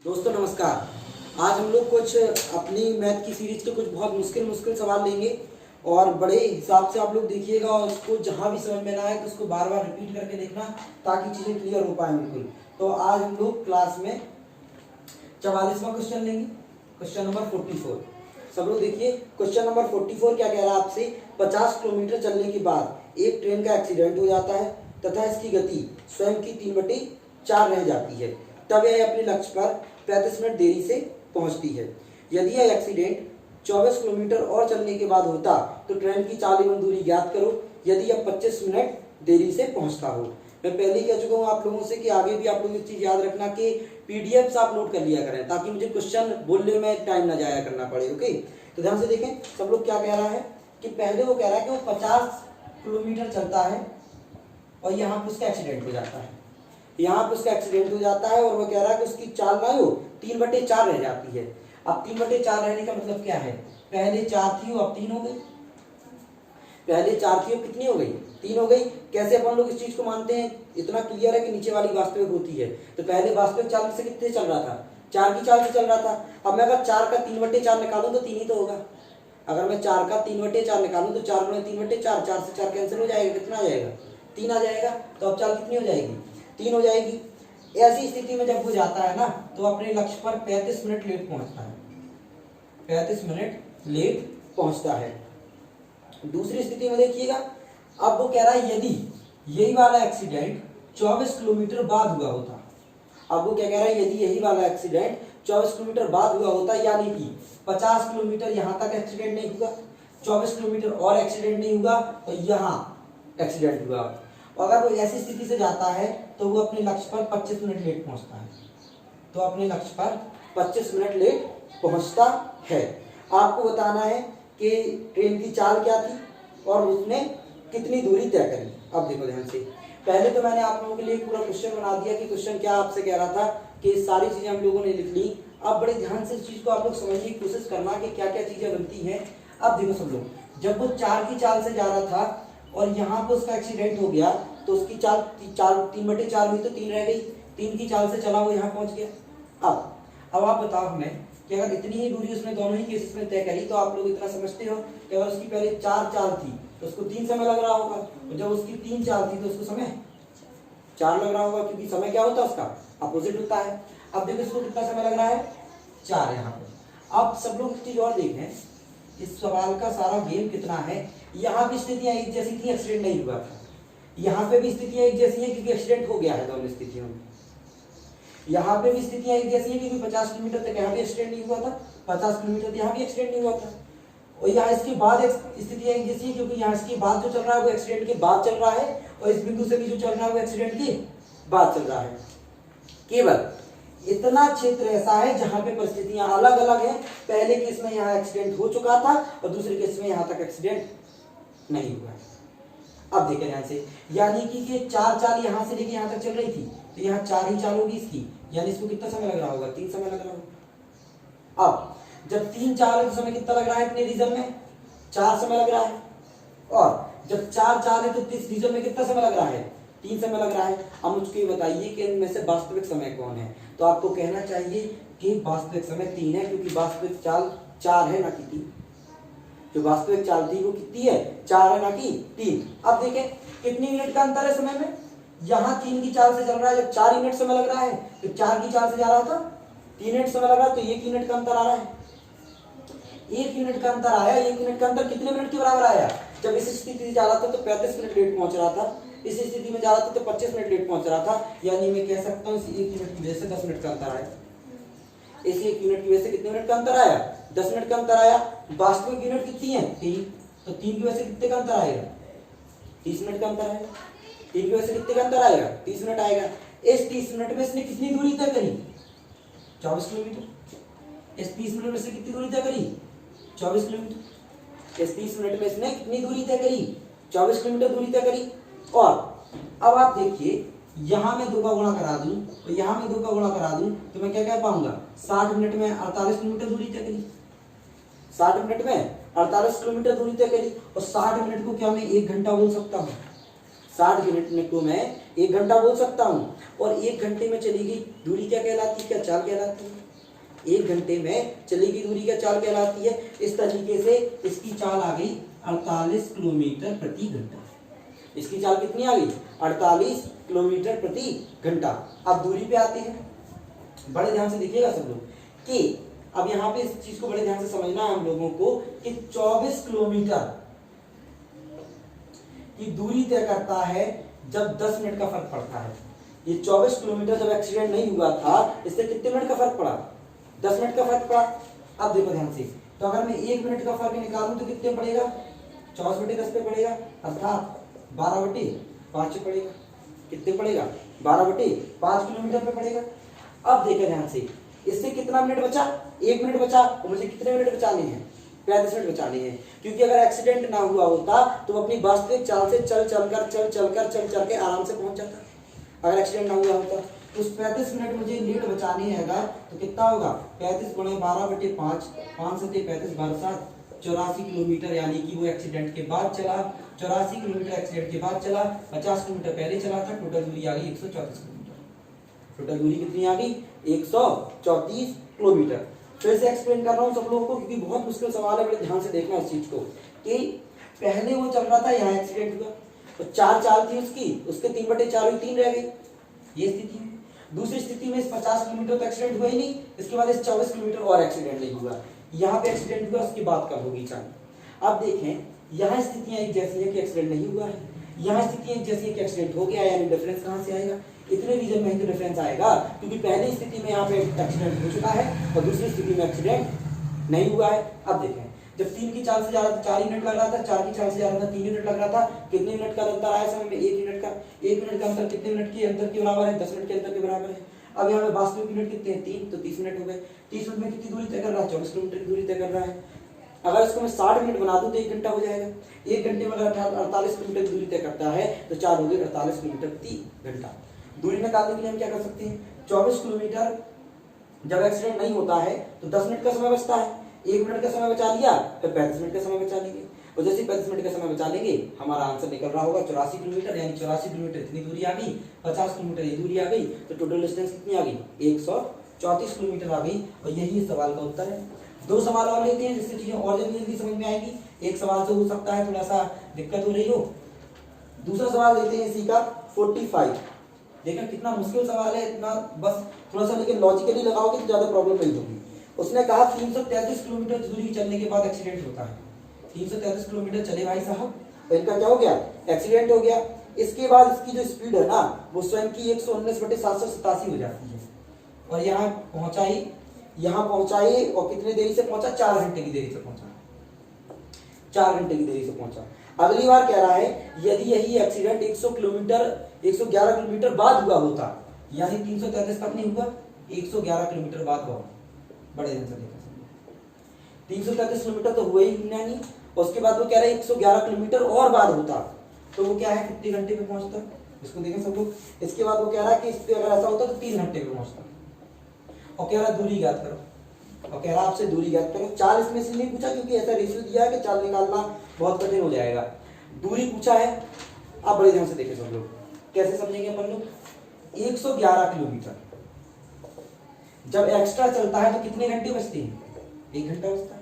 दोस्तों नमस्कार। आज हम लोग कुछ अपनी मैथ की सीरीज के कुछ बहुत मुश्किल मुश्किल सवाल लेंगे और बड़े हिसाब से आप लोग देखिएगा और उसको जहाँ भी समझ में ना आए तो उसको बार बार रिपीट करके देखना ताकि चीज़ें क्लियर हो पाए बिल्कुल। तो आज हम लोग क्लास में 44वां क्वेश्चन लेंगे, क्वेश्चन नंबर 44। सब लोग देखिए, क्वेश्चन नंबर 44 क्या कह रहा है आपसे। 50 किलोमीटर चलने के बाद एक ट्रेन का एक्सीडेंट हो जाता है तथा इसकी गति स्वयं की 3/4 रह जाती है। तब यह अपने लक्ष्य पर 35 मिनट देरी से पहुंचती है। यदि यह एक्सीडेंट 24 किलोमीटर और चलने के बाद होता तो ट्रेन की चाल एवं दूरी ज्ञात करो यदि यह 25 मिनट देरी से पहुंचता हो। मैं पहले ही कह चुका हूँ आप लोगों से कि आगे भी आप लोग एक चीज़ याद रखना कि पीडीएफ आप नोट कर लिया करें ताकि मुझे क्वेश्चन बोलने में टाइम ना जाया करना पड़े। ओके, तो ध्यान से देखें सब लोग क्या कह रहा है कि पहले वो कह रहा है कि वो 50 किलोमीटर चलता है और यहाँ पर उसका एक्सीडेंट हो जाता है। यहाँ पे उसका एक्सीडेंट हो जाता है और वो कह रहा है कि उसकी चाल ना हो 3/4 रह जाती है। अब 3/4 रहने का मतलब क्या है, पहले 4 थी वो अब 3 हो गई। पहले 4 थी अब कितनी हो गई, 3 हो गई। कैसे अपन लोग इस चीज को मानते हैं, इतना क्लियर है कि नीचे वाली वास्तविक होती है। तो पहले वास्तविक चाल से कितने चल रहा था, 4 की चाल से चल रहा था। अब मैं अगर 4 का 3/4 निकालूं तो 3 ही तो होगा। अगर मैं 4 का 3/4 निकालूं तो 4 गुणे 3/4, 4 से 4 कैंसिल हो जाएगा, कितना आ जाएगा 3 आ जाएगा। तो अब चाल कितनी हो जाएगी, 3 हो जाएगी। ऐसी स्थिति में जब वो जाता है ना तो अपने लक्ष्य पर 35 मिनट लेट पहुंचता है, 35 मिनट लेट पहुंचता है। दूसरी स्थिति में देखिएगा, अब वो कह रहा है यदि यही वाला एक्सीडेंट 24 किलोमीटर बाद हुआ होता। अब वो क्या कह रहा है, यदि यही वाला एक्सीडेंट 24 किलोमीटर बाद हुआ होता, यानी कि 50 किलोमीटर यहां तक एक्सीडेंट नहीं हुआ, 24 किलोमीटर और एक्सीडेंट नहीं हुआ तो यहाँ एक्सीडेंट हुआ। अगर वो ऐसी स्थिति से जाता है तो वो अपने लक्ष्य पर 25 मिनट लेट पहुंचता है। तो अपने लक्ष्य पर 25 मिनट लेट पहुंचता है। आपको बताना है कि ट्रेन की चाल क्या थी और उसने कितनी दूरी तय करी। अब देखो ध्यान से, पहले तो मैंने आप लोगों के लिए पूरा क्वेश्चन बना दिया कि क्वेश्चन क्या आपसे कह रहा था कि सारी चीजें हम लोगों ने लिख ली। अब बड़े ध्यान से इस चीज को आप लोग समझने की कोशिश करना कि क्या क्या चीजें बनती हैं। अब देखो सब लोग, जब वो 4 की चाल से जा रहा था और यहाँ पे उसका एक्सीडेंट हो गया तो उसकी चाल 3/4 हुई तो 3 रह गई। 3 की चाल से चला वो यहाँ पहुंच गया। अब आप बताओ हमें कि अगर इतनी ही दूरी उसने दोनों ही केसेस में तय करी तो आप लोग इतना समझते हो कि अगर उसकी पहले 4 चाल थी तो उसको 3 समय लग रहा होगा और जब उसकी 3 चाल थी तो उसको समय 4 लग रहा होगा, क्योंकि समय क्या होता है उसका अपोजिट होता है। अब देखो इसको कितना समय लग रहा है, 4 यहाँ पे। अब सब लोग एक चीज और देखें, इस सवाल का सारा गेम कितना है। यहाँ की स्थितियां एक जैसी थी, एक्सीडेंट नहीं हुआ था। यहाँ पे भी स्थितियां एक जैसी हैं क्योंकि एक्सीडेंट हो गया है दोनों स्थितियों में। यहाँ पे भी स्थितियां एक जैसी हैं क्योंकि 50 किलोमीटर तक यहाँ भी एक्सीडेंट नहीं हुआ था, 50 किलोमीटर यहाँ भी एक्सीडेंट नहीं हुआ था। और यहाँ इसके बाद स्थितियां एक जैसी है क्योंकि यहाँ इसके बाद जो चल रहा है वो एक्सीडेंट के बाद चल रहा है और इस बिंदु से भी जो चल रहा है वो एक्सीडेंट के बाद चल रहा है। केवल इतना क्षेत्र ऐसा है जहां पे परिस्थितियां अलग अलग हैं। पहले केस में यहाँ एक्सीडेंट हो चुका था और दूसरे केस में यहाँ तक एक्सीडेंट नहीं हुआ है। अब देखिए ध्यान से, यानी कि 4 चाल यहाँ से लेके यहाँ तक चल रही थी तो यहाँ 4 ही चाल होगी इसकी, यानी इसको कितना समय लग रहा होगा, 3 समय लग रहा होगा। अब जब 3 चाल है तो समय कितना लग रहा है, इतने रीजन में 4 समय लग रहा है। और जब 4 चाल है तो इस रीजन में कितना समय लग रहा है, 3 समय लग रहा है। अब मुझको ये बताइए कि इनमें से वास्तविक समय कौन है। तो आपको कहना चाहिए कि वास्तविक समय 3 है क्योंकि वास्तविक चाल 4 है ना कि 3। जो वास्तविक चाल थी वो कितनी है, 4 है ना कि 3। अब देखें कितनी मिनट का अंतर है समय में। यहाँ 3 की चाल से चल रहा है, जब 4 यूनिट समय लग रहा है तो 4 की चाल से जा रहा था 3 यूनिट समय लग रहा है तो 1 यूनिट का अंतर आ रहा है। 1 यूनिट का अंतर आया। 1 यूनिट का अंतर कितने मिनट के बराबर आया, जब इस स्थिति से जा रहा था तो 35 मिनट लेट पहुंच रहा था, इस स्थिति में जा रहा था तो 25 मिनट लेट पहुंच रहा था। यानी मैं कह सकता हूँ इस 1 यूनिट की वजह से 10 मिनट का अंतर आया। इस 1 यूनिट की वजह से कितने मिनट का अंतर आया, 10 मिनट का अंतर आया। वास्तविक यूनिट कितनी है, 3, तो 3 की वजह से कितने का अंतर आएगा, 30 मिनट का अंतर आएगा। 3 की वजह से कितने का अंतर आएगा, 30 मिनट आएगा। इस 30 मिनट में इसने कितनी दूरी तय करी, 24 किलोमीटर। इस 30 मिनट में से कितनी दूरी तय करी, 24 किलोमीटर। इस 30 मिनट में इसने कितनी दूरी तय करी, 24 किलोमीटर दूरी तय करी। और अब आप देखिए, यहां मैं 2 का गुणा करा दूं तो यहां मैं 2 का गुणा करा दूं तो मैं क्या कह पाऊंगा, 60 मिनट में 48 किलोमीटर दूरी तय करी। 60 मिनट में 48 किलोमीटर दूरी तय करी। और 60 मिनट को क्या मैं 1 घंटा बोल सकता हूँ, 60 मिनट को मैं 1 घंटा बोल सकता हूँ। और 1 घंटे में चली गई दूरी क्या कहलाती है, क्या चाल कहलाती है। 1 घंटे में चली गई दूरी क्या चाल कहलाती है। इस तरीके से इसकी चाल आ गई 48 किलोमीटर प्रति घंटा। इसकी चाल कितनी आ गई, 48 किलोमीटर प्रति घंटा। अब दूरी पे आते हैं, बड़े ध्यान से देखिएगा सब लोग कि अब यहाँ पे इस चीज को बड़े ध्यान से समझना है हम लोगों को कि 24 किलोमीटर की दूरी तय करता है जब 10 मिनट का फर्क पड़ता है। ये 24 किलोमीटर जब एक्सीडेंट नहीं हुआ था, इससे कितने मिनट का फर्क पड़ा, 10 मिनट का फर्क पड़ा। अब देखो ध्यान से, तो अगर मैं 1 मिनट का फर्क निकालूं तो कितने पड़ेगा, 24/10 पे पड़ेगा, अर्थात 12/5 पड़ेगा। कितने पड़ेगा, 12/5 किलोमीटर पे पड़ेगा। अब देखो ध्यान से, इससे कितना मिनट बचा, 1 मिनट बचा। तो मुझे कितने मिनट बचाने हैं, 35 मिनट बचाने हैं। क्योंकि अगर एक्सीडेंट ना हुआ होता तो अपनी वास्तविक चाल से चल चल के आराम से पहुंच जाता। अगर एक्सीडेंट ना हुआ होता तो उस 35 मिनट मुझे लेट बचाने हैं अगर, तो कितना होगा, 35 × 12/5, 5 से 35 12 84 किलोमीटर, यानी कि वो एक्सीडेंट के बाद चला। 84 किलोमीटर एक्सीडेंट के बाद चला, 50 किलोमीटर पहले चला था। टोटल दूरी आ गई 134 किलोमीटर। टोटल दूरी कितनी आ गई, 134 किलोमीटर। फिर से एक्सप्लेन कर रहा हूँ सब लोगों को, क्योंकि बहुत मुश्किल सवाल है, बड़े ध्यान से देखना इस चीज को कि पहले वो चल रहा था, यहाँ एक्सीडेंट हुआ तो 4 चाल थी उसकी, उसके 3/4 हुई, 3 रह गई, ये स्थिति। दूसरी स्थिति में इस 50 किलोमीटर तो एक्सीडेंट हुआ ही नहीं, इसके बाद इस 24 किलोमीटर और एक्सीडेंट नहीं हुआ। यहाँ पे एक्सीडेंट हुआ, उसके बाद कब होगी चाल। अब देखें, यहाँ स्थितियां एक जैसी है कि एक्सीडेंट नहीं हुआ है, यहाँ स्थितियां एक जैसी है कि एक्सीडेंट हो गया, यानी डिफरेंस कहाँ से आएगा, इतने रीजन में ही डिफरेंस आएगा। क्योंकि पहली स्थिति में यहाँ पे एक्सीडेंट हो चुका है और दूसरी स्थिति में एक्सीडेंट नहीं हुआ है। अब देखें, जब 3 की चाल से जा रहा था 4 मिनट लग रहा था, 4 की चाल से जा रहा था 3 मिनट लग रहा था। कितने मिनट का अंतर आया समय में, 1 मिनट का। 1 मिनट का अंतर कितने मिनट के अंतर के बराबर है, 10 मिनट के अंतर के बराबर है। अब यहाँ पे वास्तविक मिनट कितने हैं, 3, तो 30 मिनट हो गए। 30 मिनट में कितनी दूरी तय कर रहा है, 24 किलोमीटर की दूरी तय कर रहा है। अगर इसको मैं 60 मिनट बना दूं तो 1 घंटा हो जाएगा। 1 घंटे में अगर 48 किलोमीटर की दूरी तय करता है तो 4 हो गए 48 किलोमीटर प्रति घंटा। दूरी निकालने के लिए हम क्या कर सकते हैं, 24 किलोमीटर जब एक्सीडेंट नहीं होता है तो 10 मिनट का समय बचता है। 1 मिनट का समय बचा लिया, फिर 35 मिनट का समय बचा लेंगे, और जैसे 35 मिनट का समय बचा लेंगे हमारा आंसर निकल रहा होगा 84 किलोमीटर, यानी 84 किलोमीटर इतनी दूरी आ गई, 50 किलोमीटर ये दूरी आ गई, तो टोटल डिस्टेंस कितनी आ गई, 134 किलोमीटर आ गई। और यही इस सवाल का उत्तर है। 2 सवाल और लेते हैं जिससे चीजें और जल्दी समझ में आएगी। एक सवाल से हो सकता है थोड़ा सा दिक्कत हो रही हो, दूसरा सवाल लेते हैं इसी का 45। देखा कितना मुश्किल सवाल है, इतना बस थोड़ा सा लेकिन लॉजिकली लगाओगे तो ज्यादा प्रॉब्लम नहीं होगी। उसने कहा 333 किलोमीटर दूरी चलने के बाद एक्सीडेंट होता है। 333 किलोमीटर चले भाई साहब, तो इनका क्या हो गया, एक्सीडेंट हो गया। इसके बाद इसकी जो स्पीड है ना वो स्वयं की 119/787 हो जाती है। और यहाँ पहुंचा ही और कितने देरी से पहुंचा, 4 घंटे की देरी से पहुंचा, 4 घंटे की देरी से पहुंचा। अगली बार कह रहा है यदि यही एक्सीडेंट 111 किलोमीटर बाद हुआ होता, यानी 333 तक नहीं हुआ, 111 किलोमीटर बाद हुआ। बड़े दिन से देखा 333 किलोमीटर तो हुआ ही नहीं, उसके बाद वो कह रहा है 111 किलोमीटर और बाद होता तो वो क्या है, कितने घंटे पे पहुंचता, इसको देखें सब लोग। इसके बाद वो कह रहा है कि इस पे अगर ऐसा होता तो 3 घंटे पे पहुंचता, और कह रहा है दूरी ज्ञात करो, और कह रहा है आपसे दूरी ज्ञात करो। चाल इसमें से नहीं पूछा क्योंकि ऐसा रेशियो दिया है कि चाल निकालना बहुत कठिन हो जाएगा। दूरी पूछा है, आप बड़े ध्यान से देखें सब लोग, कैसे समझेंगे अपन लोग। 111 किलोमीटर जब एक्स्ट्रा चलता है तो कितने घंटे बचते हैं, 1 घंटा बचता है।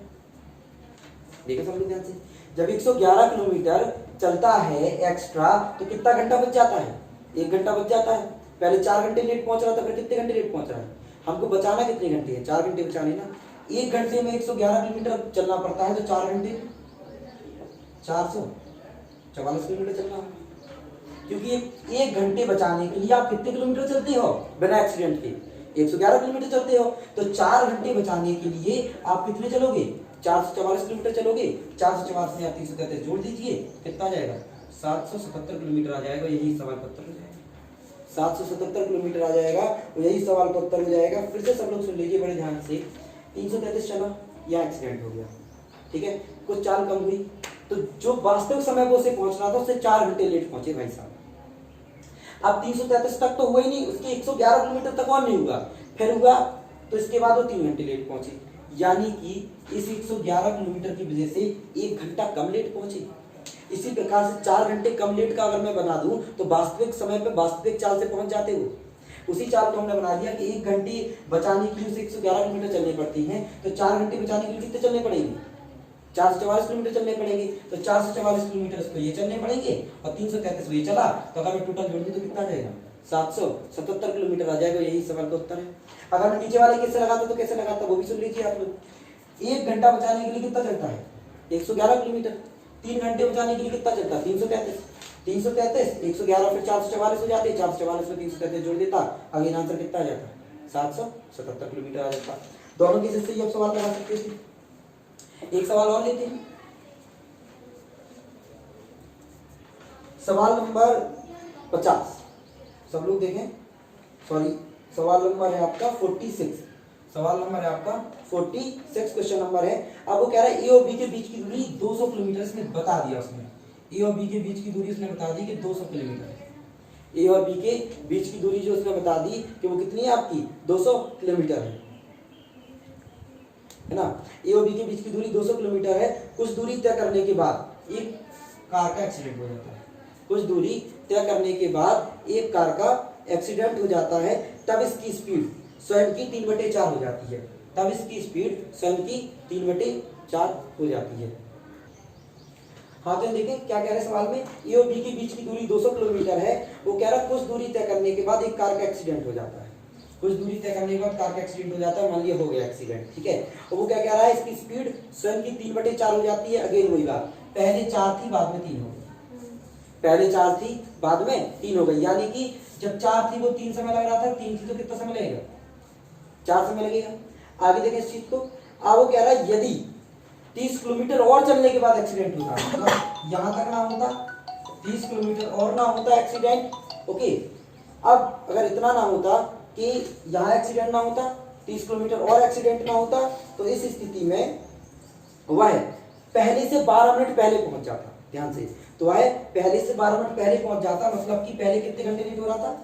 देखो सब लोग ध्यान से, जब 111 किलोमीटर चलता है एक्स्ट्रा तो कितना घंटा बच जाता है, 1 घंटा बच जाता है। पहले 4 घंटे लेट पहुंच रहा था, फिर कितने घंटे लेट पहुंच रहा है, हमको बचाना कितने घंटे हैं, 4 घंटे बचाने ना। 1 घंटे में 111 किलोमीटर चलना पड़ता है, तो 4 घंटे 444 किलोमीटर चलना होगा। क्योंकि 1 घंटे बचाने के लिए आप कितने किलोमीटर चलते हो बिना एक्सीडेंट के, 111 किलोमीटर चलते हो। तो 4 घंटे बचाने के लिए आप कितने चलोगे, 444 किलोमीटर चलोगे। 444 में आप 333 जोड़ दीजिए, कितना आ जाएगा, 777 किलोमीटर आ जाएगा। यही सवाल का उत्तर हो जाएगा, 777 किलोमीटर आ जाएगा, यही सवाल का उत्तर हो जाएगा। फिर से सब लोग सुन लीजिए बड़े ध्यान से, 333 चला, यह एक्सीडेंट हो गया, ठीक है, कुछ चाल कम हुई, तो जो वास्तविक समय वो उसे पहुंचना था उससे 4 घंटे लेट पहुंचे भाई साहब। अब 333 तक तो हुआ ही नहीं, उसके 111 किलोमीटर तक और नहीं हुआ, फिर हुआ तो इसके बाद वो 3 घंटे लेट पहुंचे, यानी कि इस 111 किलोमीटर की वजह से 1 घंटा कम लेट पहुंचे। इसी प्रकार से 4 घंटे कम लेट का अगर मैं बना दूं तो वास्तविक समय पे वास्तविक चाल से पहुंच जाते हो। उसी चाल को हमने बना दिया कि 1 घंटे बचाने के लिए उसे 111 किलोमीटर चलनी पड़ती है, तो 4 घंटे बचाने के लिए कितने चलने पड़ेंगे? 444 किलोमीटर चलने पड़ेंगे। तो 444 किलोमीटर इसको ये चलने पड़ेंगे और 333 ये चला, तो अगर मैं टोटल जोड़ दूं तो कितना आ जाएगा? 777 किलोमीटर आ जाएगा। यही सवाल का उत्तर है। अगर मैं नीचे वाले कैसे लगाता तो कैसे लगाता वो भी सुन लीजिए आप लोग। 1 घंटा बचाने के लिए कितना चलता है? 111 किलोमीटर। 3 घंटे बचाने के लिए कितना चलता है? 333। 333 111 फिर 444 हो जाते, 444 में 333 जोड़ देता, अगेन आंसर कितना आ जाता? 777 किलोमीटर आ जाता। दोनों केसेस से ही आप सवाल लगा सकते थे। एक सवाल और लेते हैं, सवाल नंबर 50। सब लोग देखें, सॉरी सवाल नंबर है आपका 46। सवाल नंबर है आपका 46, क्वेश्चन नंबर है। अब वो कह रहा है ए और बी के बीच की दूरी 200 किलोमीटर इसने बता दिया। उसने ए और बी के बीच की दूरी उसने बता दी कि 200 किलोमीटर है। ए और बी के बीच की दूरी जो उसने बता दी कि वो कितनी है आपकी? 200 किलोमीटर है ना। ए और बी के बीच की दूरी 200 किलोमीटर है। कुछ दूरी तय करने के बाद एक कार का एक्सीडेंट हो जाता है। कुछ दूरी तय करने के बाद एक कार का एक्सीडेंट हो जाता है, तब इसकी स्पीड स्वयं की 3/4 हो जाती है। तब इसकी स्पीड स्वयं की 3/4 हो जाती है। हाँ तो देखें क्या कह रहे हैं सवाल में, ए और बी के बीच की दूरी 200 किलोमीटर है। वो कह रहा है कुछ दूरी तय करने के बाद एक कार का एक्सीडेंट हो जाता है। कुछ दूरी तय करने के बाद कार का एक्सीडेंट हो जाता है, मान लिया हो गया एक्सीडेंट, ठीक है। और वो क्या कह रहा है, इसकी स्पीड स्वयं की 3/4 हो जाती है। अगेन वही बात, पहले 4 थी बाद में 3 हो गई। पहले 4 थी बाद में 3 हो गई, यानी कि जब 4 थी वो 3 समय लग रहा था, 3 थी तो कितना समय लगेगा? 4 समय लगेगा। आगे देखें इस चीज को। अब वो कह रहा है यदि 30 किलोमीटर और चलने के बाद एक्सीडेंट होता, मतलब यहां तक ना होता, 30 किलोमीटर और ना होता एक्सीडेंट, ओके। अब अगर इतना ना होता कि यहाँ एक्सीडेंट ना होता, 30 किलोमीटर और एक्सीडेंट ना होता, तो इस स्थिति में वह पहले से 12 मिनट पहले पहुंच जाता। ध्यान से, तो वह पहले से 12 मिनट पहले पहुंच जाता, मतलब कि पहले कितने घंटे लेट हो रहा था?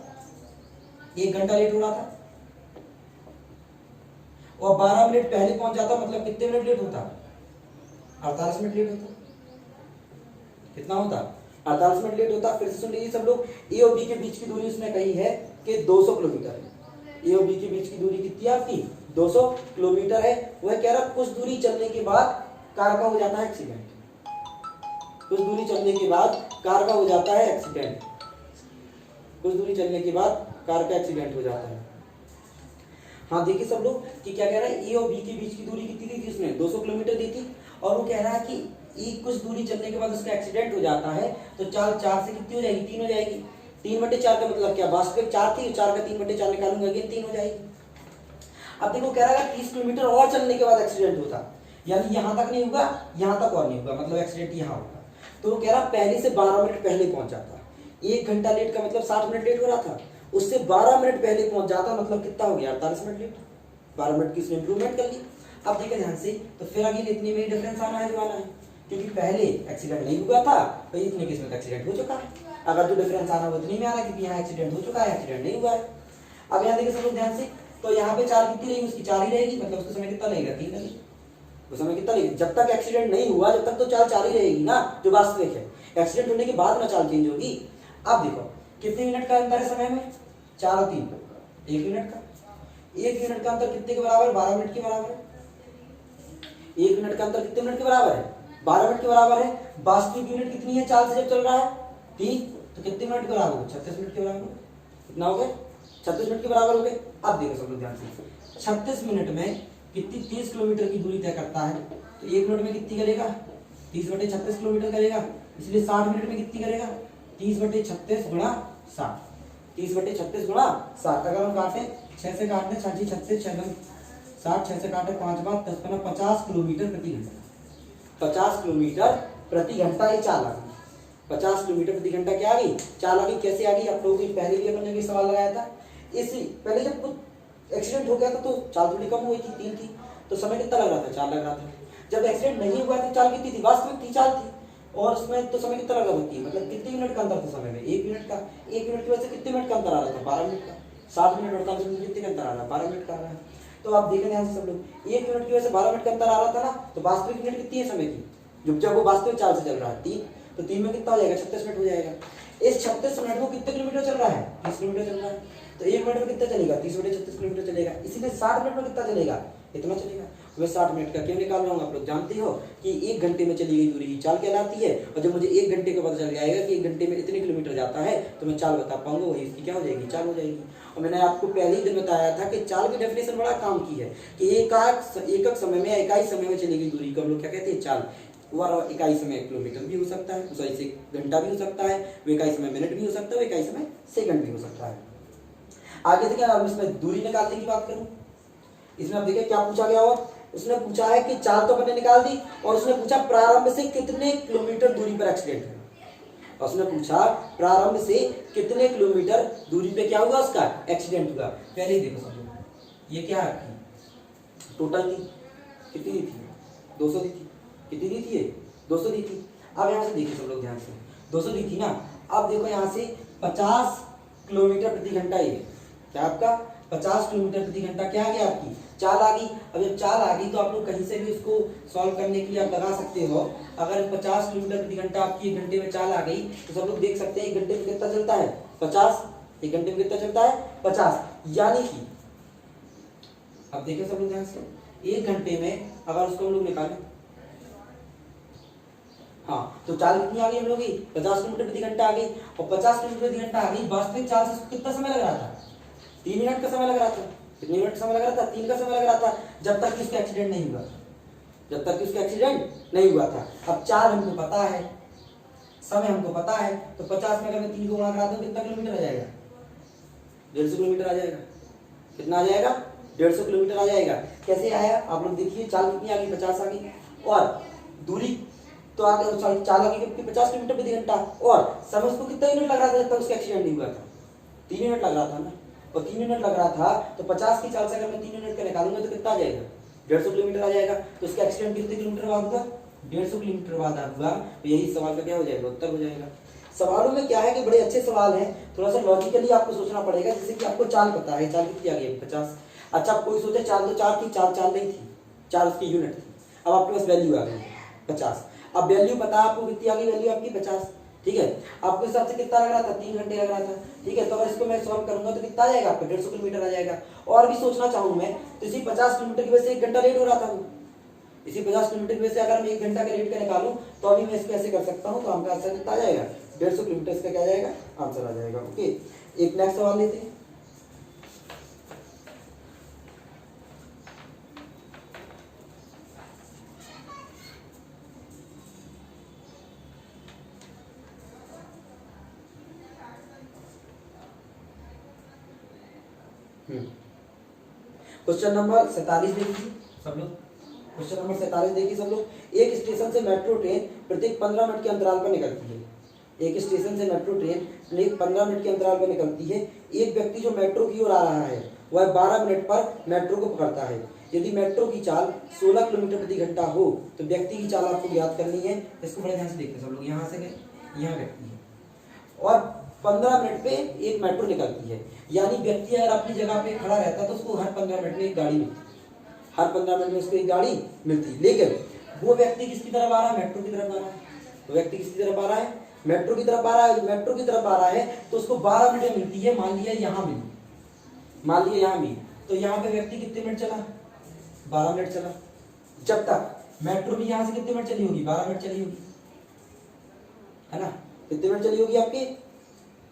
1 घंटा लेट हो रहा था। और 12 मिनट पहले पहुंच जाता, मतलब कितने मिनट लेट होता? 48 मिनट लेट होता। कितना होता? 48 मिनट लेट होता। फिर से सुन लीजिए सब लोग, ए और बी के बीच की दूरी उसने कही है कि 200 किलोमीटर है। ए और बी के बीच की दूरी कितनी है आपकी? 200 किलोमीटर है। वह कह रहा कुछ दूरी चलने के बाद कार का हो जाता है एक्सीडेंट। कुछ दूरी चलने के बाद कार का हो जाता है एक्सीडेंट। कुछ दूरी चलने के बाद कार का एक्सीडेंट हो जाता है। हाँ देखिए सब लोग कि क्या कह रहा है, ए और बी के बीच की दूरी कितनी दी थी उसने? 200 किलोमीटर दी थी। और वो कह रहा है कि ई कुछ दूरी चलने के बाद उसका एक्सीडेंट हो जाता है, तो 4 से कितनी हो जाएगी? 3 हो जाएगी। 3/4 का मतलब क्या? वास्तविक 4 थी, 4 का 3/4 निकालूंगा, अगेन 3 हो जाएगी। अब देखो कह रहा है 30 किलोमीटर और चलने के बाद एक्सीडेंट होता, यानी यहां तक नहीं होगा, यहां तक और नहीं होगा, मतलब एक्सीडेंट यहां होगा। तो वो कह रहा पहले से 12 मिनट पहले पहुंच जाता। 1 घंटा लेट का मतलब 60 मिनट लेट हो रहा था, उससे 12 मिनट पहले पहुंच जाता, मतलब कितना हो गया? 48 मिनट लेट। 12 मिनट की इसने इंप्रूवमेंट कर ली। अब देखिए ध्यान से, तो फिर आगे इतने में डिफरेंस आना है जो आना है, क्योंकि पहले एक्सीडेंट नहीं हुआ था, तो इतने केस में एक्सीडेंट हो चुका है। अगर जो डिफरेंस आना है वो इतने में आ रहा है, क्योंकि यहाँ एक्सीडेंट हो चुका है, एक्सीडेंट नहीं हुआ है। अब यहाँ देखिए सब लोग ध्यान से, तो यहाँ पे 4 कितनी रहेगी? उसकी 4 ही रहेगी, मतलब उसका समय कितना लगेगा? 3 लगेगा। वो समय कितना लगेगा? जब तक एक्सीडेंट नहीं हुआ, जब तक तो 4 ही रहेगी ना, जो वास्तविक है। एक्सीडेंट होने के बाद ना चाल चेंज होगी। अब देखो कितने मिनट का अंतर है समय में? 4 और 3, 1 मिनट का। 1 मिनट का अंतर कितने के बराबर? 12 मिनट के बराबर है। 1 मिनट का अंतर कितने मिनट के बराबर है? 12 मिनट के बराबर है। वास्तविक यूनिट कितनी है? 4 से जब चल रहा है 3, तो कितने मिनट के बराबर हो? 36 मिनट के बराबर। कितना हो गया? 36 मिनट के बराबर हो गए। अब देखो सब लोग ध्यान से, 36 मिनट में कितनी 30 किलोमीटर की दूरी तय करता है, तो 1 मिनट में कितनी करेगा? 30/36 किलोमीटर करेगा, इसलिए 60 मिनट में कितनी करेगा? 30/36 गुणा 60। 30/36 गुणा 60। अगर हम काटें 6 से काटने, 6 36 60, 6 से काटे 5 बार 10 5 50 किलोमीटर प्रति घंटा। 50 किलोमीटर प्रति घंटा ये चाल आ गई। 50 किलोमीटर प्रति घंटा क्या आ गई? चाल आ गई। कैसे आ गई? आप लोगों को पहले भी अपन ने सवाल लगाया था। इसी पहले जब एक्सीडेंट हो गया था तो चाल थोड़ी कम हुई थी, 3 थी, तो समय कितना लग रहा था? 4 लग रहा था। जब एक्सीडेंट नहीं हुआ तो चाल कितनी थी? वास्तविक थी, चाल थी, और उसमें तो समय कितना लगा होती है, मतलब कितने मिनट का अंतर था समय में? 1 मिनट का। 1 मिनट की वजह से कितने मिनट का अंतर आ रहा था? 12 मिनट का। 7 मिनट 48 मिनट कितने का अंतर आ रहा है? 12 मिनट का आ रहा है। तो आप देखें ध्यान से सब लोग, 1 मिनट की वजह से 12 मिनट का अंतर आ रहा था ना, तो वास्तविक मिनट कितनी है समय की? जब वो वास्तविक चाल से चल रहा है 3, तो 3 में कितना हो जाएगा, 36 मिनट हो जाएगा। इस 36 मिनट को कितने किलोमीटर चल रहा है, 30 किलोमीटर चल रहा है। तो 1 मिनट में कितना चलेगा, 30/36 किलोमीटर चलेगा। इसीलिए 60 मिनट में कितना चलेगा, इतना चलेगा। मैं 60 मिनट का क्यों निकाल रहा हूँ, आप लोग जानते हो कि 1 घंटे में चली गई दूरी ही चाल कहलाती है। और जब मुझे 1 घंटे का पता चल जाएगा कि 1 घंटे में इतने किलोमीटर जाता है तो मैं चाल बता पाऊंगा, वही इसकी क्या हो जाएगी, चाल हो जाएगी। और मैंने आपको पहले ही दिन बताया था कि चाल की डेफिनेशन बड़ा काम की है कि एकक समय में, इकाई समय में चली गई दूरी को हम लोग क्या कहते हैं, चाल। वह इकाई समय किलोमीटर भी हो सकता है, सॉरी से घंटा भी हो सकता है, वो इकाई समय मिनट भी हो सकता है, वो इकाई समय सेकंड भी हो सकता है। आगे देखिए, अब इसमें दूरी निकालने की बात करूं, इसमें अब देखिए क्या पूछा गया। और उसने पूछा है कि चाल तो अपने निकाल दी, और उसने पूछा प्रारंभ से कितने किलोमीटर दूरी पर एक्सीडेंट है। और उसने पूछा प्रारंभ से कितने किलोमीटर दूरी पे क्या हुआ, उसका एक्सीडेंट हुआ। पहले ही देखो सब लोग, ये क्या है, टोटल थी कितनी दी थी, 200 दी थी। कितनी दी थी, 200 दी थी। अब यहाँ से देखिए सब लोग ध्यान से, 200 दी थी ना। अब देखो यहाँ से 50 किलोमीटर प्रति घंटा, ये क्या आपका 50 किलोमीटर प्रति घंटा क्या आ गया, आपकी चाल आ गई। अब जब चाल आ गई तो आप लोग कहीं से भी उसको सॉल्व करने के लिए आप लगा सकते हो। अगर 50 किलोमीटर प्रति घंटा आपकी 1 घंटे में चाल आ गई तो सब लोग देख सकते हैं 1 घंटे में कितना चलता है, 50। 1 घंटे में कितना चलता है, 50। यानी कि अब देखिए सब लोग ध्यान से, 1 घंटे में अगर उसको हम लोग निकालें, हाँ, तो चाल कितनी आ गई हम लोग की, 50 किलोमीटर प्रति घंटा आ गई। और 50 किलोमीटर प्रति घंटा आ गई, वास्तविक चाल से कितना समय लग रहा था, 3 मिनट का समय लग रहा था। कितने मिनट का समय लग रहा था, 3 का समय लग रहा था, जब तक कि उसका एक्सीडेंट नहीं हुआ, जब तक कि उसका एक्सीडेंट नहीं हुआ था। अब चाल हमको पता है, समय हमको पता है, तो 50 में अगर मैं 3 को गुणा कराता हूँ कितना किलोमीटर आ जाएगा, 150 किलोमीटर आ जाएगा। कितना आ जाएगा, 150 किलोमीटर आ जाएगा। कैसे आया, आप लोग देखिए, चाल कितनी आ गई, 50 आ गई। और दूरी तो आगे, सॉरी चाल आ गई 50 किलोमीटर प्रति घंटा। और समय उसको कितना मिनट लग रहा था जब तक उसका एक्सीडेंट नहीं हुआ था, 3 मिनट लग रहा था ना। और 3 मिनट लग रहा था तो 50 की चाल से अगर मैं 3 मिनट का निकालूंगा तो कितना आ जाएगा, 150 किलोमीटर आ जाएगा। तो उसका एक्सीडेंट कितने किलोमीटर बाद हुआ, 150 किलोमीटर बाद हुआ। तो यही सवाल का क्या हो जाएगा, उत्तर हो जाएगा। सवालों में क्या है कि बड़े अच्छे सवाल हैं, थोड़ा सा लॉजिकली आपको सोचना पड़ेगा। जैसे कि आपको चाल पता है, चाल कितनी आ गई, 50। अच्छा, कोई सोचे चाल तो 4 थी, चाल नहीं थी, चाल उसकी यूनिट थी। अब आपके पास वैल्यू आ गई 50। अब वैल्यू पता आपको कितनी आ गई, वैल्यू आपकी 50, ठीक है। आपके हिसाब से कितना लग रहा था, 3 घंटे लग रहा था, ठीक है। तो अगर इसको मैं सॉल्व करूंगा तो कितना आ जाएगा आपका, 150 किलोमीटर आ जाएगा। और भी सोचना चाहूँ मैं तो इसी 50 किलोमीटर की वजह से 1 घंटा लेट हो रहा था। इसी 50 किलोमीटर की वजह से अगर मैं 1 घंटा का लेट का निकालूं तो अभी मैं इसको ऐसे कर सकता हूँ। तो आपका आंसर कितना आ जाएगा, 150 किलोमीटर इसका क्या आ जाएगा, आंसर आ जाएगा। ओके, एक नेक्स्ट सवाल लेते हैं। क्वेश्चन नंबर 47 देखिए सब लोग। क्वेश्चन नंबर 47 देखिए सब लोग। एक स्टेशन से मेट्रो ट्रेन प्रत्येक 15 मिनट के अंतराल पर निकलती है। एक स्टेशन से मेट्रो ट्रेन प्रत्येक 15 मिनट के अंतराल पर निकलती है। एक व्यक्ति जो मेट्रो की ओर आ रहा है वह 12 मिनट पर मेट्रो को पकड़ता है। यदि मेट्रो की चाल 16 किलोमीटर प्रति घंटा हो तो व्यक्ति की चाल आपको ज्ञात करनी है। इसको बड़े ध्यान से देखते हैं सब लोग। यहाँ से गए, यहाँ व्यक्ति है और 15 मिनट पे एक मेट्रो निकलती है। यानी व्यक्ति अगर अपनी जगह पे खड़ा रहता है तो उसको हर 15 मिनट में एक गाड़ी मिलती है, हर 15 मिनट में उसको एक गाड़ी मिलती है। लेकिन वो व्यक्ति किसकी तरफ आ रहा है, मेट्रो की तरफ आ रहा है। वो व्यक्ति किसकी तरफ आ रहा है, मेट्रो की तरफ आ रहा है। जो मेट्रो की तरफ आ रहा है तो उसको 12 मिनट मिलती है। मान लिया यहाँ मिली, मान लिया यहाँ मिली, तो यहाँ पे व्यक्ति कितने मिनट चला, 12 मिनट चला। जब तक मेट्रो भी यहाँ से कितने मिनट चली होगी, 12 मिनट चली होगी, है ना। कितने मिनट चली होगी आपकी,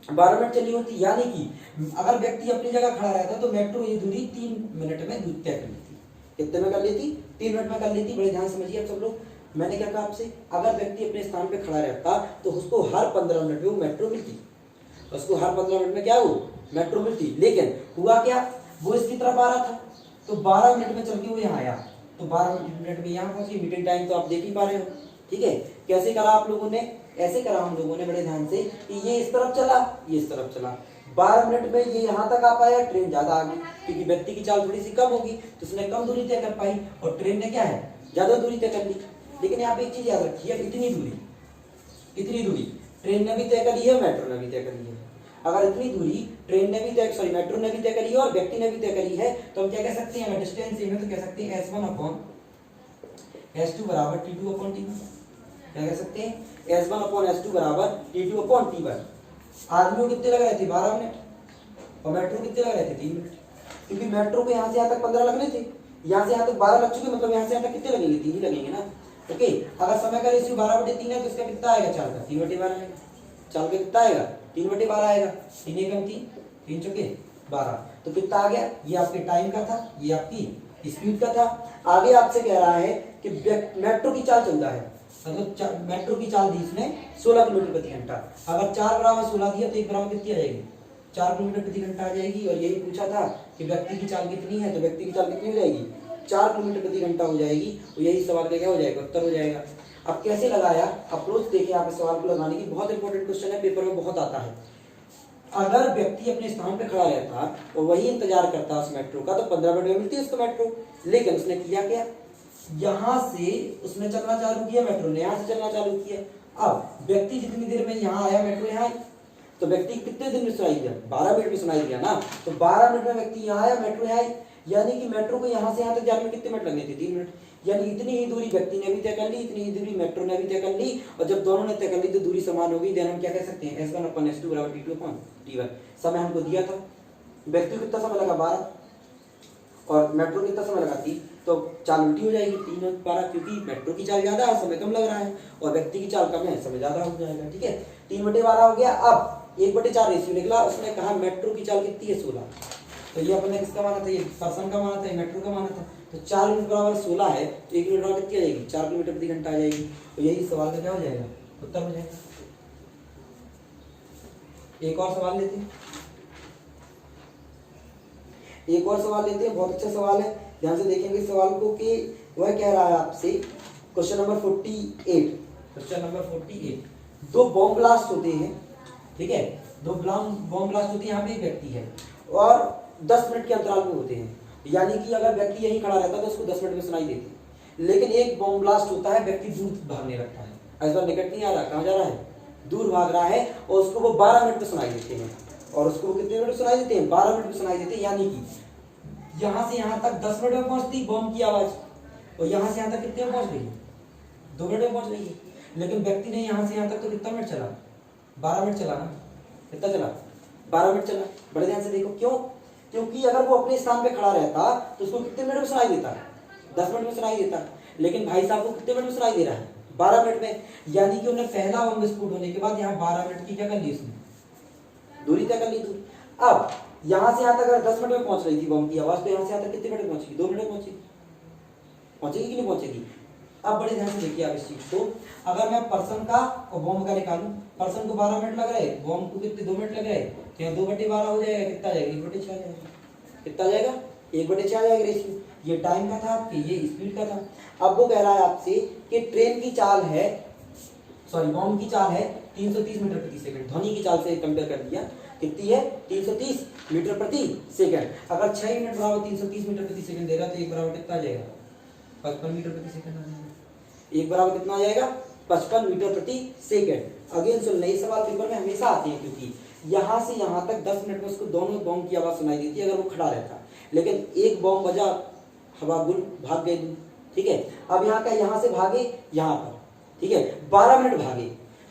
12 मिनट चली होती। यानी कि अगर व्यक्ति अपनी जगह खड़ा रहता तो मेट्रो ये दूरी 3 मिनट में तय कर लेती। कितने में कर लेती, 3 मिनट में कर लेती। बड़े ध्यान समझिए आप सब लोग। मैंने क्या कहा आपसे, अगर व्यक्ति अपने स्थान पे खड़ा रहता तो उसको हर 15 मिनट में वो मेट्रो मिलती, उसको हर 15 मिनट में क्या वो मेट्रो मिलती। लेकिन हुआ क्या, वो इसकी तरफ आ रहा था तो 12 मिनट में चल के वो यहाँ आया, तो 12 मिनट में यहाँ पहुंची। मीटिंग टाइम तो आप देख ही पा रहे हो, ठीक है। कैसे करा आप लोगों ने, ऐसे करा हम लोगों ने बड़े ध्यान से कि ये इस तरफ चला, ये इस तरफ चला। 12 मिनट में ये यहाँ तक आ पाया, ट्रेन ज्यादा आ गई क्योंकि व्यक्ति की चाल थोड़ी सी कम होगी तो उसने कम दूरी तय कर पाई और ट्रेन ने क्या है ज्यादा दूरी तय कर ली। लेकिन यहाँ पे एक चीज याद रखिए, इतनी दूरी ट्रेन ने भी तय करी है, मेट्रो ने भी तय करी है। अगर इतनी दूरी ट्रेन ने भी तय, सॉरी मेट्रो ने भी तय करी है और व्यक्ति ने भी तय करी है तो हम क्या कह सकते हैं, डिस्टेंस सेम है तो कह सकते हैं S1/S2 बराबर T2/T1। क्या कह सकते हैं, S1/S2 बराबर T2/T1। आदमियों कितने लग रहे थे, 12 मिनट, और मेट्रो कितने लग रहे थे, 3 मिनट, क्योंकि मेट्रो को यहाँ से यहाँ तक 15 लगने थे, यहाँ से यहाँ तक 12 लग चुके, मतलब यहाँ से यहाँ तक कितने लगेंगे, 3 ही लगेंगे ना। ओके, अगर समय का रेशियो 12/3 है तो इसका कितना आएगा, चाल का 3/12 आएगा, चाल का कितना आएगा, 3/12 आएगा, 3 एकम 3, 3 चौके 12, तो कितना आ गया, ये आपके टाइम का था, ये आपकी स्पीड का था। आगे आपसे कह रहा है कि मेट्रो की चाल चल रहा है, मतलब मेट्रो की चाल दी इसने 16 किलोमीटर प्रति घंटा। अगर 4 बराबर 16 दिया तो 1 बराबर कितनी आ जाएगी, 4 किलोमीटर प्रति घंटा आ जाएगी। और यही पूछा था कि व्यक्ति की चाल कितनी है, तो व्यक्ति की चाल कितनी हो जाएगी, 4 किलोमीटर प्रति घंटा हो जाएगी। और यही सवाल का क्या हो जाएगा, उत्तर हो जाएगा। अब कैसे लगाया, अप्रोच देखिए यहाँ पे सवाल को लगाने की, बहुत इंपॉर्टेंट क्वेश्चन है, पेपर में बहुत आता है। अगर व्यक्ति अपने स्थान पे खड़ा रहता और वही इंतजार करता उस मेट्रो का, तो 15 मिनट में मिलती है उसको मेट्रो। लेकिन उसने किया क्या, यहाँ से उसने चलना चालू किया, मेट्रो ने यहाँ से चलना चालू किया। अब व्यक्ति जितनी देर में यहाँ आया, मेट्रो यहाँ आई, तो व्यक्ति कितने दिन में सुनाई दिया, 12 मिनट में सुनाई दिया ना। तो 12 मिनट में व्यक्ति यहाँ आया, मेट्रो यहाँ आई, यानी कि मेट्रो को यहाँ से यहाँ तक जाने में कितने मिनट लगने थे, 3 मिनट। यानी इतनी ही दूरी व्यक्ति ने भी तय कर ली, इतनी ही दूरी मेट्रो ने भी तय कर ली। और जब दोनों ने तय कर ली तो दूरी समान हो गई। देन हम क्या कह सकते हैं, S1/S2 बराबर T2/T1। समय हमको दिया था, व्यक्ति को कितना समय लगा, 12, और मेट्रो कितना समय लगा, 3, तो चाल उल्टी हो जाएगी, 3 और 12, क्योंकि मेट्रो की चाल ज्यादा है, समय कम लग रहा है, और व्यक्ति की चाल कम है, समय ज्यादा हो जाएगा। ठीक है, 3/12 हो गया। अब 1/4 रेशियो निकला, उसने कहा मेट्रो की चाल कितनी है, 16। तो ये अपने किसका माना था, ये पर्सन का माना था, ये मेट्रो का माना था। तो 4 यूनिट बराबर 16 है, तो 1 यूनिट बराबर कितनी आ जाएगी, 4 किलोमीटर प्रति घंटा आ जाएगी। तो यही सवाल का क्या हो जाएगा, उत्तर हो जाएगा। एक और सवाल लेते हैं, एक और सवाल लेते हैं, बहुत अच्छा सवाल है, ध्यान से देखेंगे सवाल को कि वह कह रहा है आपसे, question number 48, question number 48। 2 bomb blast होते हैं, ठीक है, 2 बॉम्ब ब्लास्ट होते हैं, यहाँ पे एक व्यक्ति है और 10 मिनट के अंतराल में होते हैं। यानी कि अगर व्यक्ति यहीं खड़ा रहता तो उसको 10 मिनट में सुनाई देती। लेकिन एक बॉम्ब ब्लास्ट होता है, व्यक्ति दूर भागने लगता है, इस बार निकट नहीं आ रहा, कहाँ जा रहा है, दूर भाग रहा है, और उसको वो 12 मिनट में सुनाई देते हैं। और उसको वो कितने मिनट में सुनाई देते हैं, 12 मिनट में सुनाई देते हैं। यानी कि यहाँ से यहाँ तक 10 मिनट में पहुंचती बॉम्ब की आवाज, और यहाँ से यहाँ तक कितने में पहुंच गई, 2 मिनट में पहुंच गई है। लेकिन व्यक्ति ने यहाँ से यहाँ तक तो कितना मिनट चला, 12 मिनट चला ना, कितना चला, 12 मिनट चला। बड़े ध्यान से देखो, क्यों, क्योंकि अगर वो अपने स्थान पे खड़ा रहता तो उसको कितने मिनट में सुनाई देता, 10 मिनट में सुनाई देता। लेकिन भाई साहब को कितने मिनट में सुनाई दे रहा है, 12 मिनट में। यानी कि उन्हें पहला बम विस्फोट होने के बाद यहाँ 12 मिनट की क्या कर ली, उसने दूरी तय कर ली, दूरी। अब यहाँ से यहाँ तक अगर 10 मिनट में पहुंच रही थी बम की आवाज, तो यहाँ से यहाँ तक कितने मिनट में पहुंचेगी, 2 मिनट में पहुंचेगी, पहुंचेगी कि नहीं पहुंचेगी। अब बड़े ध्यान से देखिए आप इस चीज को, अगर मैं पर्सन का और बॉम्ब का निकालूं, पर्सन को 12 मिनट लग रहे, बॉम्ब को कितने 2 मिनट लग रहे, तो यहाँ 2/12 हो जाएगा, कितना जाएगा, 1/6 जाएगा, कितना जाएगा, 1/6 जाएगा रेशियो। ये टाइम का था आपके, ये स्पीड का था। अब वो कह रहा है आपसे कि ट्रेन की चाल है, सॉरी बॉम्ब की चाल है 330 मीटर प्रति सेकंड, ध्वनि की चाल से कंपेयर कर दिया, कितनी है, 330 मीटर प्रति सेकंड। अगर 6 यूनिट बराबर 330 मीटर प्रति सेकंड दे रहा तो 1 बराबर कितना आ जाएगा, 55 मीटर प्रति सेकंड आ जाएगा। 1 बराबर कितना आ जाएगा, 55 मीटर प्रति सेकंड। अगेन सुन, नए सवाल पेपर में हमेशा आते हैं, क्योंकि यहाँ से यहाँ तक 10 मिनट में उसको दोनों बॉम्ब की आवाज सुनाई देती है अगर वो खड़ा रहता। लेकिन एक बॉम्ब बजा, हवा गुल, भाग गए दूर, ठीक है। अब यहाँ का यहाँ से भागे यहाँ पर, ठीक है, 12 मिनट भागे,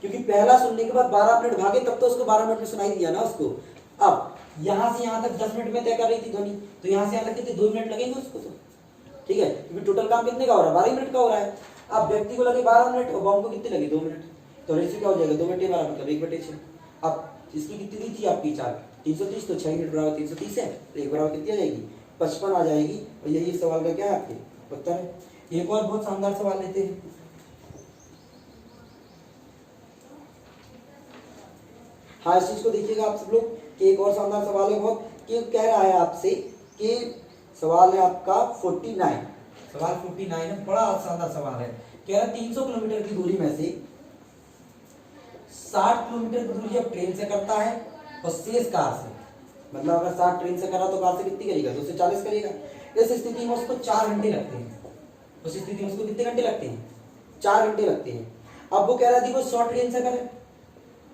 क्योंकि पहला सुनने के बाद 12 मिनट भागे, तब तो उसको 12 मिनट में सुनाई दिया ना उसको। अब यहाँ से यहाँ तक 10 मिनट में तय कर रही थी ध्वनि, तो यहाँ से यहाँ तक कितने 2 मिनट लगेंगे उसको, तो ठीक है, क्योंकि टोटल काम कितने का हो रहा है, 12 मिनट का हो रहा है। अब व्यक्ति को लगे 12 मिनट और बॉम्ब को कितने लगे, 2 मिनट, तो रेशियो क्या हो जाएगा, 2/12 मतलब 1/6। अब इसकी कितनी दी थी आपकी चाल 330, तो 6 यूनिट बराबर 330 है, तो 1 बराबर कितनी आ जाएगी, 55 आ जाएगी। और यही सवाल का क्या है, आपके उत्तर है। एक और बहुत शानदार सवाल लेते हैं, हाँ इस चीज को देखिएगा आप सब लोग कि एक और शानदार सवाल है बहुत, कि कह रहा है आपसे कि सवाल है आपका 49, सवाल 49 है, बड़ा शानदार सवाल है। कह रहा है 300 किलोमीटर की दूरी में से 60 किलोमीटर की दूरी जब ट्रेन से करता है और शेष कार से, मतलब अगर 60 ट्रेन से करा तो कार से कितनी करेगा, 240 करेगा। इस स्थिति में उसको 4 घंटे लगते हैं, उस स्थिति में उसको कितने घंटे लगते हैं, 4 घंटे लगते हैं। अब वो कह रहा थी वो 100 ट्रेन से करे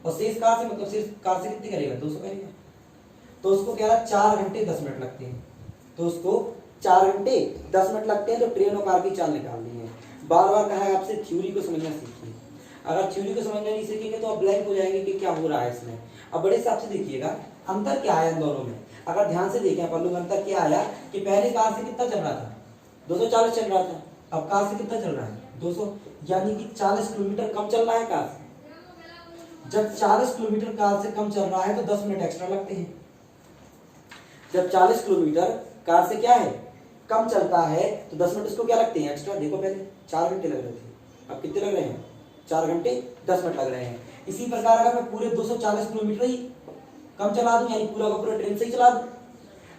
और शेष कार से, मतलब शेष कार से कितनी करेगा, 200 करेगा, तो उसको कह रहा 4 घंटे 10 मिनट लगते हैं, तो उसको 4 घंटे 10 मिनट लगते हैं। तो ट्रेन और कार की चाल निकालनी है। बार बार कहा है आपसे थ्योरी को समझना सीखिए। अगर थ्योरी को समझना नहीं सीखेंगे तो आप ब्लैंक हो जाएंगे कि क्या हो रहा है इसमें। अब बड़े हिसाब से देखिएगा अंतर क्या आया इन दोनों में। अगर ध्यान से देखें अपन लोग अंतर क्या आया कि पहले कार से कितना चल रहा था, 240 चल रहा था, अब कार से कितना चल रहा है 200, यानी कि 40 किलोमीटर कम चल रहा है कार से। जब 40 किलोमीटर कार से कम चल रहा है तो 10 मिनट एक्स्ट्रा लगते हैं। जब 40 किलोमीटर कार से क्या है कम चलता है तो 10 मिनट उसको क्या लगते हैं एक्स्ट्रा। देखो पहले 4 घंटे लग रहे थे, अब कितने लग रहे हैं 4 घंटे 10 मिनट लग रहे हैं। इसी प्रकार अगर मैं पूरे 240 किलोमीटर ही कम चला दूं, यानी पूरा का पूरा ट्रेन से ही चला दूं,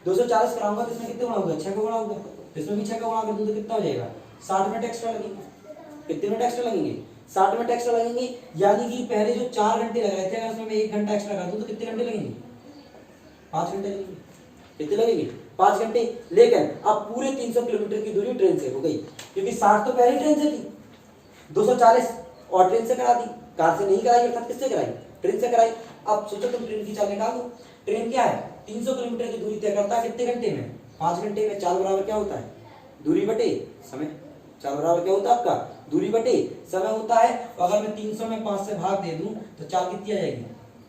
240 कराऊंगा तो इसमें कितने गुणा होगा 6 का गुणा होगा, तो इसमें भी 6 का गुणा कर दूं तो कितना हो जाएगा 60 मिनट एक्स्ट्रा लगेंगे। कितने मिनट एक्स्ट्रा लगेंगे 60 मिनट एक्स्ट्रा लगेंगे। यानी कि पहले जो 4 घंटे लग रहे थे अगर उसमें मैं 1 घंटा एक्स्ट्रा कर दूं तो कितने घंटे लगेंगे 5 घंटे लगेंगे। कितने लगेंगे 5 घंटे। लेकिन अब पूरे 300 किलोमीटर की दूरी ट्रेन से हो गई, क्योंकि 60 तो पहले ट्रेन से थी, 240 और ट्रेन से करा दी, कार से नहीं कराई, अर्थात किससे कराई ट्रेन से कराई। अब सोचो तुम ट्रेन की चाल निकाल दो। ट्रेन क्या है 300 किलोमीटर की दूरी तय करता है कितने घंटे में 5 घंटे में। 4 बराबर क्या होता है दूरी बटे समय। 4 बराबर क्या होता है आपका दूरी बटे समय होता है। अगर मैं 300 में 5 से भाग दे दूं तो चाल कितनी आ जाएगी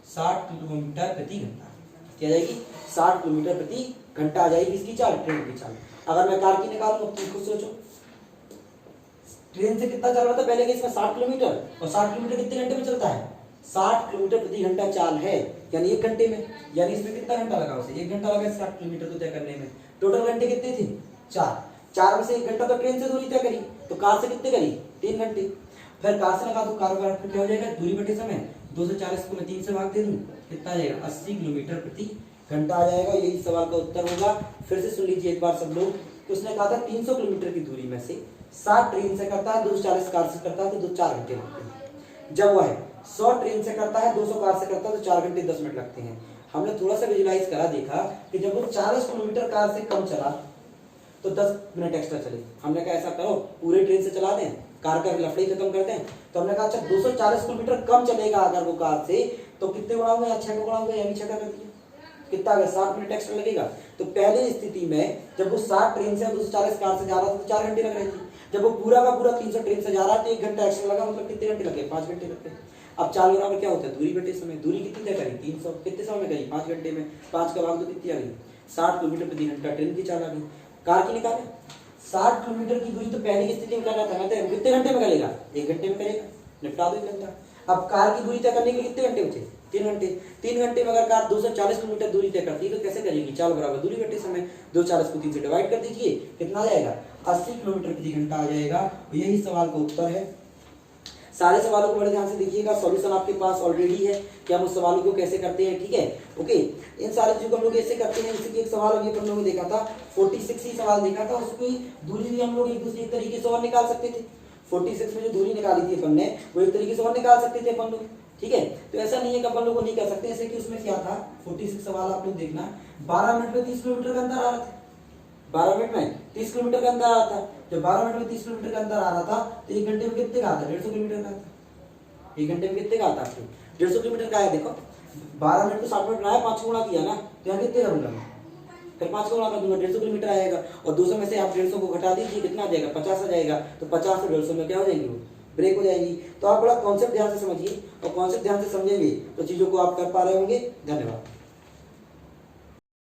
60 किलोमीटर प्रति घंटा। क्या जाएगी 60 किलोमीटर प्रति घंटा आ जाएगी इसकी चाल, ट्रेन की चाल। अगर मैं कार की निकालूं तो खुद सोचो ट्रेन से कितना चल रहा था पहले के इसमें 60 किलोमीटर, और 60 किलोमीटर कितने घंटे में चलता है 60 किलोमीटर प्रति घंटा चाल है, यानी 1 घंटे में। यानी इसमें कितना घंटा लगा उसे 1 घंटा लगा 60 किलोमीटर को तय करने में। टोटल घंटे कितने थे 4 में से 1 घंटा तो ट्रेन से दूरी तय करी, तो कार से कितने करी 3 घंटे। फिर कार से लगा तो कार का क्या हो जाएगा दूरी बटे समय। 240 को मैं 3 से भाग दे दूं कितना आ जाएगा 80 किलोमीटर प्रति घंटा आ जाएगा। यही सवाल का उत्तर होगा। फिर से सुन लीजिए एक बार सब लोग। उसने कहा था 300 किलोमीटर की दूरी में से 60 ट्रेन से करता है, 240 कार से करता है तो 4 घंटे लगते हैं। जब वह 100 ट्रेन से करता है, 200 कार से करता है तो 4 घंटे 10 मिनट लगते हैं। हमने थोड़ा सा विजुलाइज करा, देखा कि जब वो 40 किलोमीटर कार से कम चला तो 10 मिनट एक्स्ट्रा चले। हमने कहा ऐसा करो पूरे ट्रेन से चला दें, कार का लफड़े खत्म करते हैं। तो हमने कहा अच्छा 240 किलोमीटर कम चलेगा अगर वो कार से तो कितने गुणा होंगे, 6 का गुणा होंगे, यानी 6 का कर दिया कितना आ गया 60 मिनट एक्स्ट्रा लगेगा। तो पहले स्थिति में जब वो 60 ट्रेन से 240 कार से जा रहा था तो 4 घंटे लग रहे थे। जब वो पूरा का पूरा 300 ट्रेन से जा रहा है तो 1 घंटा एक्स्ट्रा लगा, मतलब कितने घंटे लगे 5 घंटे लगते हैं। अब 4 बराबर क्या होता है दूरी बटे समय। दूरी कितनी तय करी 300, कितने समय में करी 5 घंटे में। 5 का भाग तो कितनी आ गई 60 किलोमीटर प्रति घंटा ट्रेन की चाल आ गई। कार की निकाले 60 किलोमीटर की दूरी तो पहले की स्थिति में कर रहा था, मतलब कितने घंटे में करेगा 1 घंटे में करेगा, निपटा दो 1 घंटा। अब कार की दूरी तय करने के लिए कितने घंटे बचे 3 घंटे। 3 घंटे में अगर कार 240 किलोमीटर दूरी तय करती है तो कैसे करेगी चाल बराबर दूरी बटे समय। 240 को 3 से डिवाइड कर दीजिए कितना आ जाएगा 80 किलोमीटर प्रति घंटा आ जाएगा। यही सवाल का उत्तर है। सारे सवालों को बड़े ध्यान से देखिएगा, सॉल्यूशन आपके पास ऑलरेडी है कि हम उस सवालों को कैसे करते हैं, ठीक है ओके। इन सारी चीजों को हम लोग ऐसे करते हैं। जैसे कि एक सवाल अभी अपन लोगों ने देखा था 46 ही सवाल देखा था, उसकी दूरी भी हम लोग एक दूसरे तरीके से और निकाल सकते थे। 46 में जो दूरी निकाली थी अपन ने वो एक तरीके से और निकाल सकते थे अपन लोग, ठीक है। तो ऐसा नहीं है कि अपन लोग को नहीं कर सकते। जैसे कि उसमें क्या था 46 सवाल आप लोग देखना 12 मिनट में 30 किलोमीटर का अंतर आ रहा था। 12 मिनट में 30 किलोमीटर का अंतर आ रहा था। जब 12 मिनट में 30 किलोमीटर का अंतर आ रहा था तो 1 घंटे में कितने का आता 150 किलोमीटर का आता। 1 घंटे में कितने का आता 150 किलोमीटर का है। देखो 12 मिनट को 60 मिनट बनाया, 5 गुणा किया ना तो यहाँ कितने करूंगा मैं, फिर 5 गुणा कर दूंगा 150 किलोमीटर आएगा। और 200 में से आप 150 को घटा दीजिए कितना आ जाएगा 50 आ जाएगा। तो 50 से 150 में क्या हो जाएंगे वो ब्रेक हो जाएगी। तो आप बड़ा कॉन्सेप्ट ध्यान से समझिए, और कॉन्सेप्ट ध्यान से समझेंगे तो चीजों को आप कर पा रहे होंगे। धन्यवाद।